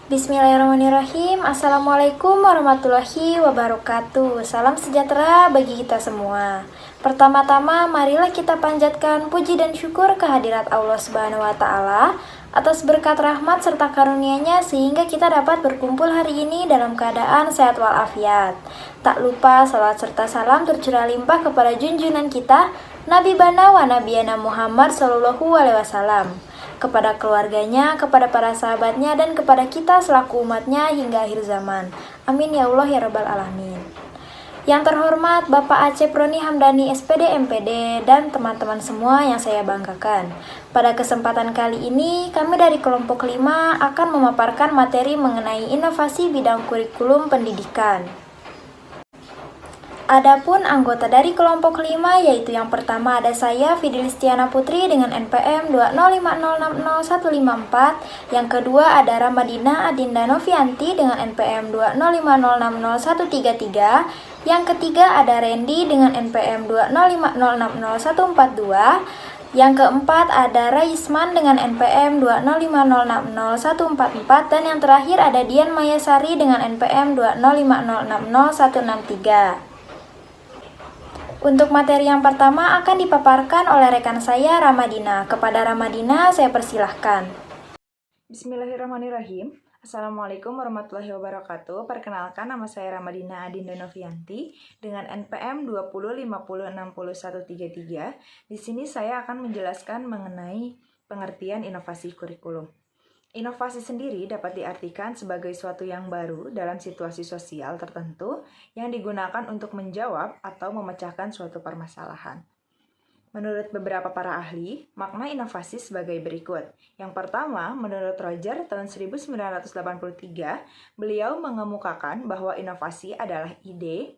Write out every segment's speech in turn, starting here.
Bismillahirrahmanirrahim. Assalamualaikum warahmatullahi wabarakatuh. Salam sejahtera bagi kita semua. Pertama-tama, marilah kita panjatkan puji dan syukur kehadirat Allah Subhanahu wa taala atas berkat rahmat serta karunia-Nya sehingga kita dapat berkumpul hari ini dalam keadaan sehat walafiat. Tak lupa salawat serta salam tercurah limpah kepada junjungan kita Nabi Bana wa Nabiyana Muhammad Sallallahu Alaihi Wasallam, kepada keluarganya, kepada para sahabatnya, dan kepada kita selaku umatnya hingga akhir zaman. Amin ya Allah ya Rabbal Alamin. Yang terhormat Bapak Acep Roni Hamdani SPD MPD dan teman-teman semua yang saya banggakan. Pada kesempatan kali ini, kami dari kelompok 5 akan memaparkan materi mengenai inovasi bidang kurikulum pendidikan. Adapun anggota dari kelompok 5 yaitu yang pertama ada saya Fidilistiana Putri dengan NPM 205060154, yang kedua ada Ramadina Adinda Novianti dengan NPM 205060133, yang ketiga ada Randy dengan NPM 205060142, yang keempat ada Raisman dengan NPM 205060144, dan yang terakhir ada Dian Mayasari dengan NPM 205060163. Untuk materi yang pertama akan dipaparkan oleh rekan saya Ramadina. Kepada Ramadina saya persilahkan. Bismillahirrahmanirrahim. Assalamualaikum warahmatullahi wabarakatuh. Perkenalkan, nama saya Ramadina Adinda Novianti dengan NPM 205060133. Di sini saya akan menjelaskan mengenai pengertian inovasi kurikulum. Inovasi sendiri dapat diartikan sebagai suatu yang baru dalam situasi sosial tertentu yang digunakan untuk menjawab atau memecahkan suatu permasalahan. Menurut beberapa para ahli, makna inovasi sebagai berikut. Yang pertama, menurut Roger tahun 1983, beliau mengemukakan bahwa inovasi adalah ide,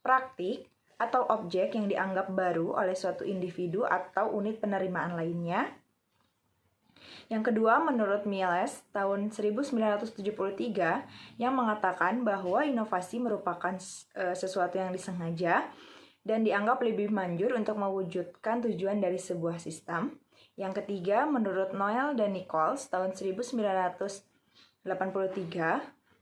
praktik, atau objek yang dianggap baru oleh suatu individu atau unit penerimaan lainnya. Yang kedua, menurut Miles tahun 1973 yang mengatakan bahwa inovasi merupakan sesuatu yang disengaja dan dianggap lebih manjur untuk mewujudkan tujuan dari sebuah sistem. Yang ketiga, menurut Noel dan Nichols tahun 1983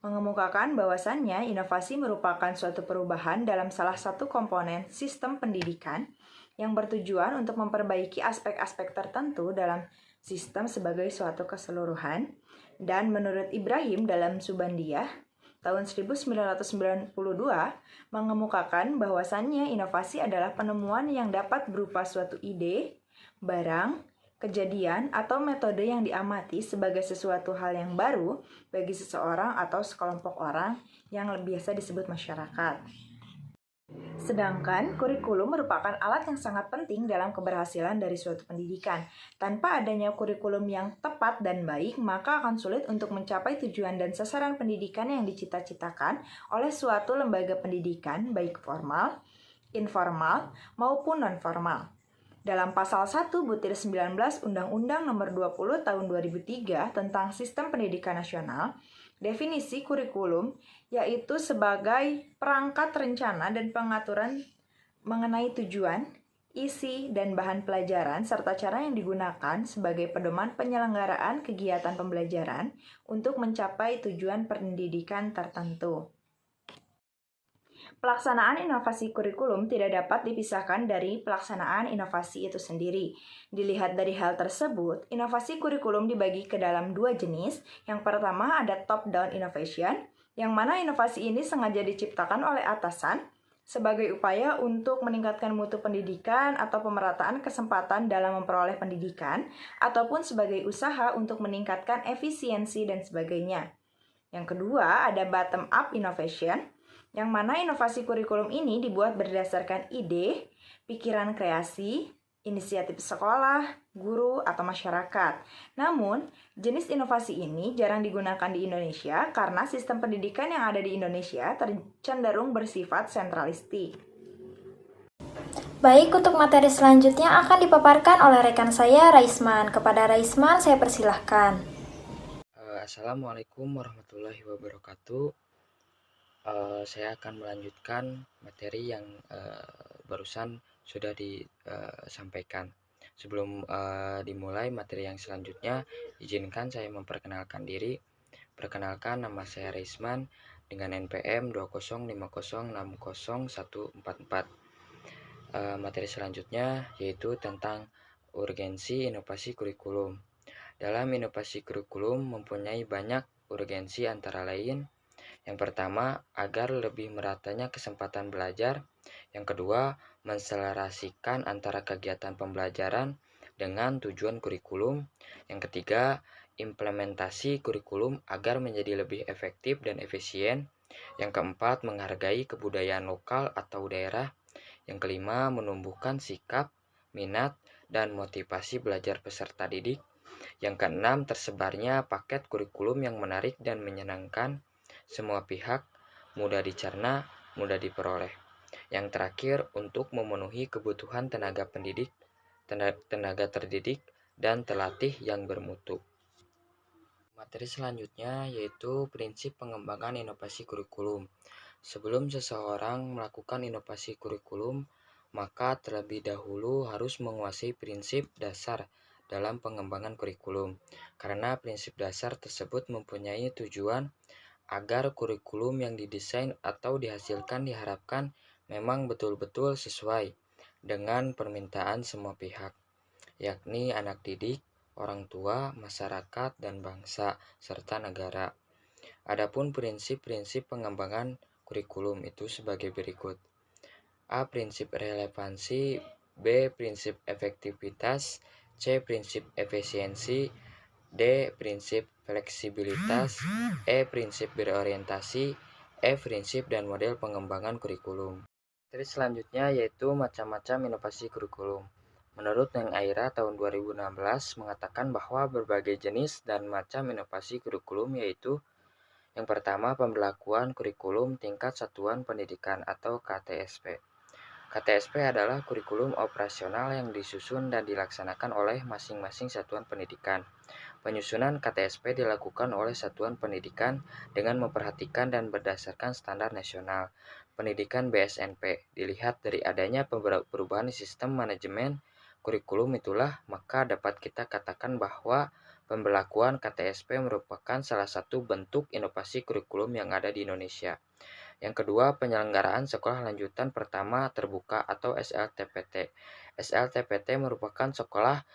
mengemukakan bahwasannya inovasi merupakan suatu perubahan dalam salah satu komponen sistem pendidikan yang bertujuan untuk memperbaiki aspek-aspek tertentu dalam sistem sebagai suatu keseluruhan. Dan menurut Ibrahim dalam Subandiyah tahun 1992 mengemukakan bahwasannya inovasi adalah penemuan yang dapat berupa suatu ide, barang, kejadian, atau metode yang diamati sebagai sesuatu hal yang baru bagi seseorang atau sekelompok orang yang biasa disebut masyarakat. Sedangkan kurikulum merupakan alat yang sangat penting dalam keberhasilan dari suatu pendidikan. Tanpa adanya kurikulum yang tepat dan baik, maka akan sulit untuk mencapai tujuan dan sasaran pendidikan yang dicita-citakan oleh suatu lembaga pendidikan, baik formal, informal, maupun non-formal. Dalam pasal 1 butir 19 Undang-Undang Nomor 20 Tahun 2003 tentang Sistem Pendidikan Nasional, definisi kurikulum yaitu sebagai perangkat rencana dan pengaturan mengenai tujuan, isi, dan bahan pelajaran serta cara yang digunakan sebagai pedoman penyelenggaraan kegiatan pembelajaran untuk mencapai tujuan pendidikan tertentu. Pelaksanaan inovasi kurikulum tidak dapat dipisahkan dari pelaksanaan inovasi itu sendiri. Dilihat dari hal tersebut, inovasi kurikulum dibagi ke dalam dua jenis. Yang pertama ada top-down innovation, yang mana inovasi ini sengaja diciptakan oleh atasan sebagai upaya untuk meningkatkan mutu pendidikan atau pemerataan kesempatan dalam memperoleh pendidikan, ataupun sebagai usaha untuk meningkatkan efisiensi dan sebagainya. Yang kedua ada bottom-up innovation, yang mana inovasi kurikulum ini dibuat berdasarkan ide, pikiran kreasi, inisiatif sekolah, guru, atau masyarakat. Namun, jenis inovasi ini jarang digunakan di Indonesia karena sistem pendidikan yang ada di Indonesia cenderung bersifat sentralistik. Baik, untuk materi selanjutnya akan dipaparkan oleh rekan saya Raisman. Kepada Raisman saya persilahkan. Assalamualaikum warahmatullahi wabarakatuh. Saya akan melanjutkan materi yang barusan sudah disampaikan. Sebelum dimulai materi yang selanjutnya, izinkan saya memperkenalkan diri. Perkenalkan, nama saya Reisman dengan NPM 205060144. Materi selanjutnya yaitu tentang urgensi inovasi kurikulum. Dalam inovasi kurikulum mempunyai banyak urgensi, antara lain yang pertama, agar lebih meratanya kesempatan belajar. Yang kedua, menselarasikan antara kegiatan pembelajaran dengan tujuan kurikulum. Yang ketiga, implementasi kurikulum agar menjadi lebih efektif dan efisien. Yang keempat, menghargai kebudayaan lokal atau daerah. Yang kelima, menumbuhkan sikap, minat, dan motivasi belajar peserta didik. Yang keenam, tersebarnya paket kurikulum yang menarik dan menyenangkan semua pihak, mudah dicerna, mudah diperoleh. Yang terakhir, untuk memenuhi kebutuhan tenaga terdidik dan terlatih yang bermutu. Materi selanjutnya yaitu prinsip pengembangan inovasi kurikulum. Sebelum seseorang melakukan inovasi kurikulum, maka terlebih dahulu harus menguasai prinsip dasar dalam pengembangan kurikulum. Karena prinsip dasar tersebut mempunyai tujuan agar kurikulum yang didesain atau dihasilkan diharapkan memang betul-betul sesuai dengan permintaan semua pihak, yakni anak didik, orang tua, masyarakat, dan bangsa, serta negara. Adapun prinsip-prinsip pengembangan kurikulum itu sebagai berikut. A. Prinsip relevansi. B. Prinsip efektivitas. C. Prinsip efisiensi. D. Prinsip fleksibilitas. E. Prinsip berorientasi. F. Prinsip dan model pengembangan kurikulum. Materi selanjutnya yaitu macam-macam inovasi kurikulum. Menurut Neng Aira tahun 2016 mengatakan bahwa berbagai jenis dan macam inovasi kurikulum yaitu yang pertama, pembelakuan kurikulum tingkat satuan pendidikan atau KTSP. KTSP adalah kurikulum operasional yang disusun dan dilaksanakan oleh masing-masing satuan pendidikan. Penyusunan KTSP dilakukan oleh satuan pendidikan dengan memperhatikan dan berdasarkan standar nasional pendidikan BSNP. Dilihat dari adanya perubahan sistem manajemen kurikulum itulah, maka dapat kita katakan bahwa pembelakuan KTSP merupakan salah satu bentuk inovasi kurikulum yang ada di Indonesia. Yang kedua, penyelenggaraan sekolah lanjutan pertama terbuka atau SLTPT. SLTPT merupakan sekolah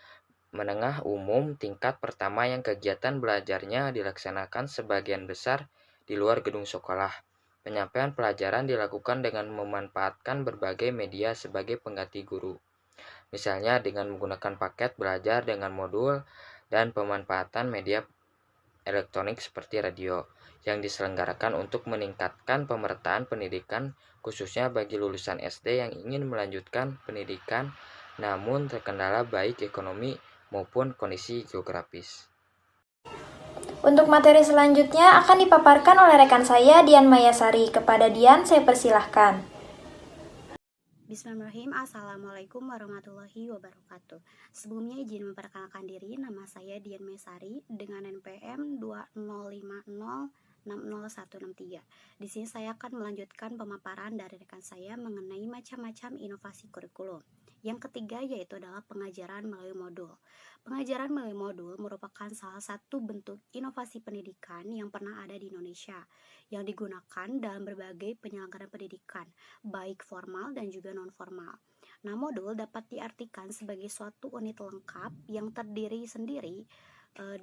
menengah umum tingkat pertama yang kegiatan belajarnya dilaksanakan sebagian besar di luar gedung sekolah. Penyampaian pelajaran dilakukan dengan memanfaatkan berbagai media sebagai pengganti guru. Misalnya dengan menggunakan paket belajar dengan modul dan pemanfaatan media elektronik seperti radio yang diselenggarakan untuk meningkatkan pemerataan pendidikan khususnya bagi lulusan SD yang ingin melanjutkan pendidikan namun terkendala baik ekonomi maupun kondisi geografis. Untuk materi selanjutnya akan dipaparkan oleh rekan saya Dian Mayasari. Kepada Dian saya persilahkan. Bismillahirrahmanirrahim. Assalamualaikum warahmatullahi wabarakatuh. Sebelumnya izin memperkenalkan diri, nama saya Dian Mesari dengan NPM 205060163. Di sini saya akan melanjutkan pemaparan dari rekan saya mengenai macam-macam inovasi kurikulum. Yang ketiga yaitu adalah pengajaran melalui modul. Pengajaran melalui modul merupakan salah satu bentuk inovasi pendidikan yang pernah ada di Indonesia, yang digunakan dalam berbagai penyelenggaraan pendidikan, baik formal dan juga non-formal. Nah, modul dapat diartikan sebagai suatu unit lengkap yang terdiri sendiri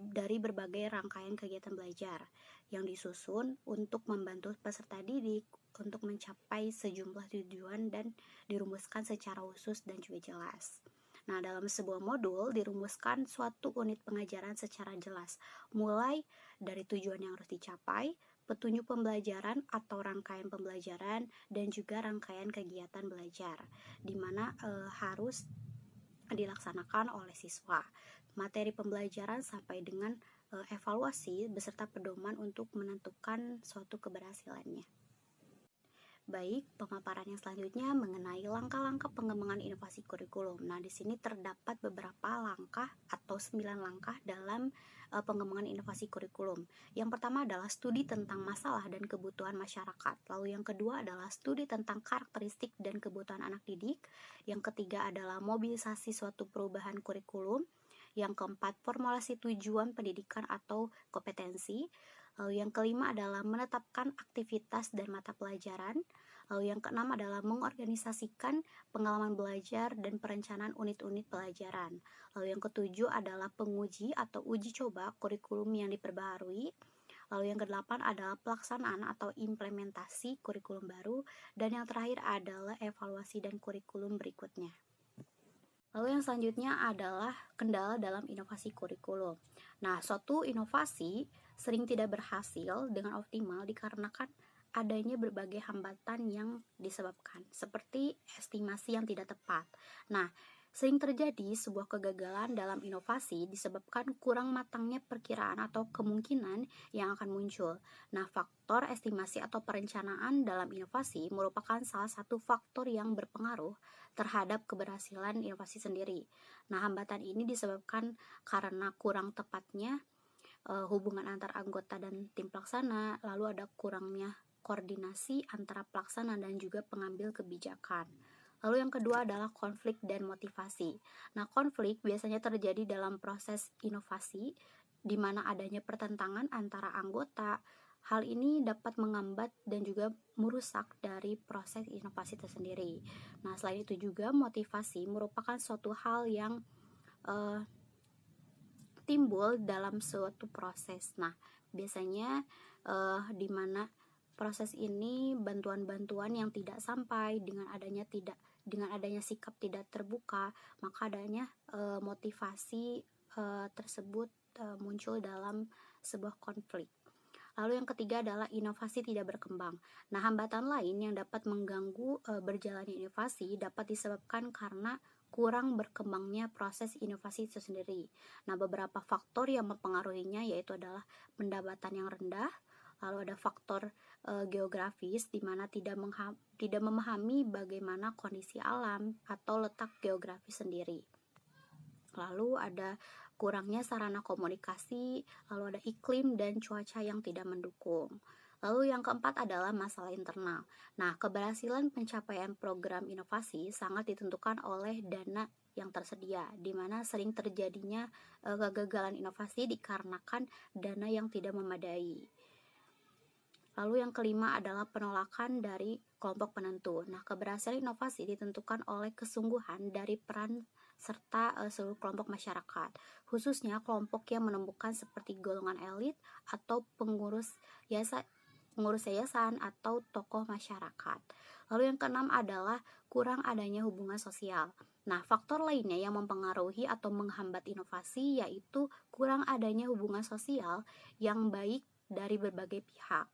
dari berbagai rangkaian kegiatan belajar yang disusun untuk membantu peserta didik untuk mencapai sejumlah tujuan dan dirumuskan secara khusus dan juga jelas. Nah, dalam sebuah modul dirumuskan suatu unit pengajaran secara jelas, mulai dari tujuan yang harus dicapai, petunjuk pembelajaran atau rangkaian pembelajaran, dan juga rangkaian kegiatan belajar, di mana harus dilaksanakan oleh siswa. Materi pembelajaran sampai dengan evaluasi beserta pedoman untuk menentukan suatu keberhasilannya. Baik, pemaparan yang selanjutnya mengenai langkah-langkah pengembangan inovasi kurikulum. Nah, di sini terdapat beberapa langkah atau 9 langkah dalam pengembangan inovasi kurikulum. Yang pertama adalah studi tentang masalah dan kebutuhan masyarakat. Lalu yang kedua adalah studi tentang karakteristik dan kebutuhan anak didik. Yang ketiga adalah mobilisasi suatu perubahan kurikulum. Yang keempat, formulasi tujuan pendidikan atau kompetensi. Lalu yang kelima adalah menetapkan aktivitas dan mata pelajaran. Lalu yang keenam adalah mengorganisasikan pengalaman belajar dan perencanaan unit-unit pelajaran. Lalu yang ketujuh adalah penguji atau uji coba kurikulum yang diperbaharui. Lalu yang kedelapan adalah pelaksanaan atau implementasi kurikulum baru. Dan yang terakhir adalah evaluasi dan kurikulum berikutnya. Lalu yang selanjutnya adalah kendala dalam inovasi kurikulum. Nah, suatu inovasi sering tidak berhasil dengan optimal dikarenakan adanya berbagai hambatan yang disebabkan, seperti estimasi yang tidak tepat. Nah, sering terjadi sebuah kegagalan dalam inovasi disebabkan kurang matangnya perkiraan atau kemungkinan yang akan muncul. Nah, faktor estimasi atau perencanaan dalam inovasi merupakan salah satu faktor yang berpengaruh terhadap keberhasilan inovasi sendiri. Nah, hambatan ini disebabkan karena kurang tepatnya hubungan antar anggota dan tim pelaksana, lalu ada kurangnya koordinasi antara pelaksana dan juga pengambil kebijakan. Lalu yang kedua adalah konflik dan motivasi. Nah, konflik biasanya terjadi dalam proses inovasi di mana adanya pertentangan antara anggota. Hal ini dapat menghambat dan juga merusak dari proses inovasi tersendiri. Nah, selain itu juga motivasi merupakan suatu hal yang timbul dalam suatu proses. Nah, biasanya di mana proses ini bantuan-bantuan yang tidak sampai dengan adanya sikap tidak terbuka, maka adanya motivasi tersebut muncul dalam sebuah konflik. Lalu yang ketiga adalah inovasi tidak berkembang. Nah, hambatan lain yang dapat mengganggu berjalannya inovasi dapat disebabkan karena kurang berkembangnya proses inovasi itu sendiri. Nah, beberapa faktor yang mempengaruhinya yaitu adalah pendapatan yang rendah, lalu ada faktor geografis di mana tidak memahami bagaimana kondisi alam atau letak geografis sendiri. Lalu ada kurangnya sarana komunikasi, lalu ada iklim dan cuaca yang tidak mendukung. Lalu yang keempat adalah masalah internal. Nah, keberhasilan pencapaian program inovasi sangat ditentukan oleh dana yang tersedia, di mana sering terjadinya kegagalan inovasi dikarenakan dana yang tidak memadai. Lalu yang kelima adalah penolakan dari kelompok penentu. Nah, keberhasilan inovasi ditentukan oleh kesungguhan dari peran serta seluruh kelompok masyarakat, khususnya kelompok yang menemukan seperti golongan elit atau pengurus yayasan atau tokoh masyarakat. Lalu yang keenam adalah kurang adanya hubungan sosial. Nah, faktor lainnya yang mempengaruhi atau menghambat inovasi yaitu kurang adanya hubungan sosial yang baik dari berbagai pihak.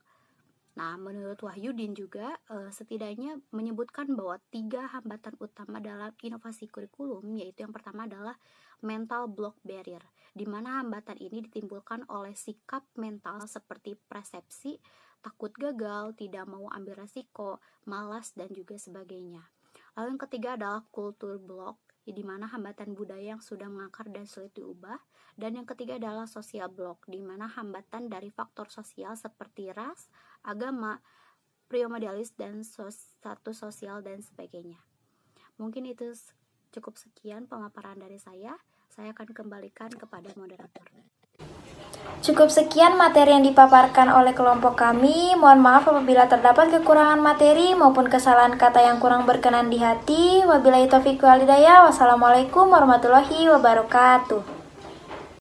Nah, menurut Wahyudin juga setidaknya menyebutkan bahwa 3 hambatan utama dalam inovasi kurikulum, yaitu yang pertama adalah mental block barrier, di mana hambatan ini ditimbulkan oleh sikap mental seperti persepsi, takut gagal, tidak mau ambil resiko, malas, dan juga sebagainya. Lalu yang ketiga adalah kultur block, di mana hambatan budaya yang sudah mengakar dan sulit diubah. Dan yang ketiga adalah sosial block, di mana hambatan dari faktor sosial seperti ras, agama, primodalis, dan status sosial dan sebagainya. Mungkin itu cukup sekian pemaparan dari saya. Saya akan kembalikan kepada moderator. Cukup sekian materi yang dipaparkan oleh kelompok kami. Mohon maaf apabila terdapat kekurangan materi maupun kesalahan kata yang kurang berkenan di hati. Wabillahi taufiq wal hidayah. Wassalamualaikum warahmatullahi wabarakatuh.